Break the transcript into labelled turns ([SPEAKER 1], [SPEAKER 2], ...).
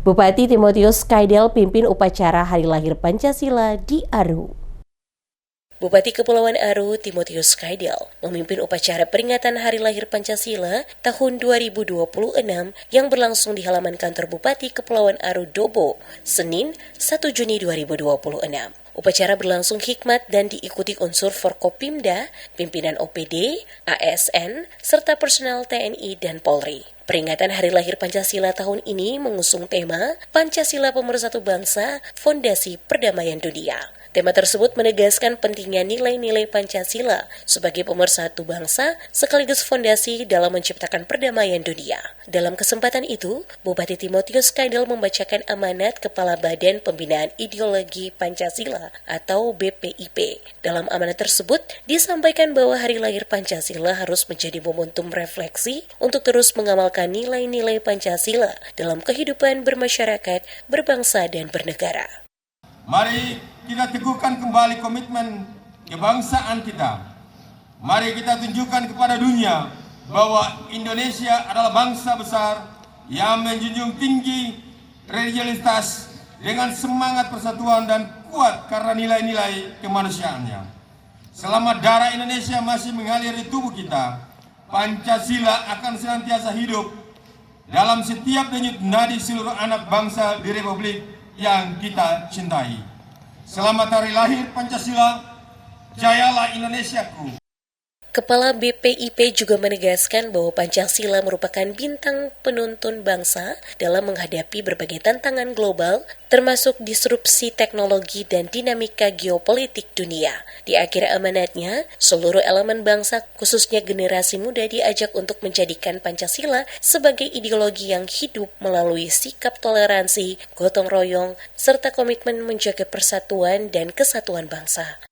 [SPEAKER 1] Bupati Timotius Kaidel pimpin upacara Hari Lahir Pancasila di Aru. Bupati Kepulauan Aru Timotius Kaidel memimpin upacara peringatan Hari Lahir Pancasila tahun 2026 yang berlangsung di halaman kantor Bupati Kepulauan Aru Dobo, Senin 1 Juni 2026. Upacara berlangsung hikmat dan diikuti unsur Forkopimda, pimpinan OPD, ASN, serta personel TNI dan Polri. Peringatan Hari Lahir Pancasila tahun ini mengusung tema Pancasila Pemersatu Bangsa, Fondasi Perdamaian Dunia. Tema tersebut menegaskan pentingnya nilai-nilai Pancasila sebagai pemersatu bangsa sekaligus fondasi dalam menciptakan perdamaian dunia. Dalam kesempatan itu, Bupati Timotius Kaidel membacakan amanat Kepala Badan Pembinaan Ideologi Pancasila atau BPIP. Dalam amanat tersebut, disampaikan bahwa Hari Lahir Pancasila harus menjadi momentum refleksi untuk terus mengamalkan nilai-nilai Pancasila dalam kehidupan bermasyarakat, berbangsa, dan bernegara.
[SPEAKER 2] Mari kita teguhkan kembali komitmen kebangsaan kita. Mari kita tunjukkan kepada dunia bahwa Indonesia adalah bangsa besar yang menjunjung tinggi religiusitas dengan semangat persatuan dan kuat karena nilai-nilai kemanusiaannya. Selama darah Indonesia masih mengalir di tubuh kita, Pancasila akan senantiasa hidup dalam setiap denyut nadi seluruh anak bangsa di Republik yang kita cintai. Selamat Hari Lahir Pancasila, jayalah Indonesiaku.
[SPEAKER 1] Kepala BPIP juga menegaskan bahwa Pancasila merupakan bintang penuntun bangsa dalam menghadapi berbagai tantangan global, termasuk disrupsi teknologi dan dinamika geopolitik dunia. Di akhir amanatnya, seluruh elemen bangsa, khususnya generasi muda, diajak untuk menjadikan Pancasila sebagai ideologi yang hidup melalui sikap toleransi, gotong royong, serta komitmen menjaga persatuan dan kesatuan bangsa.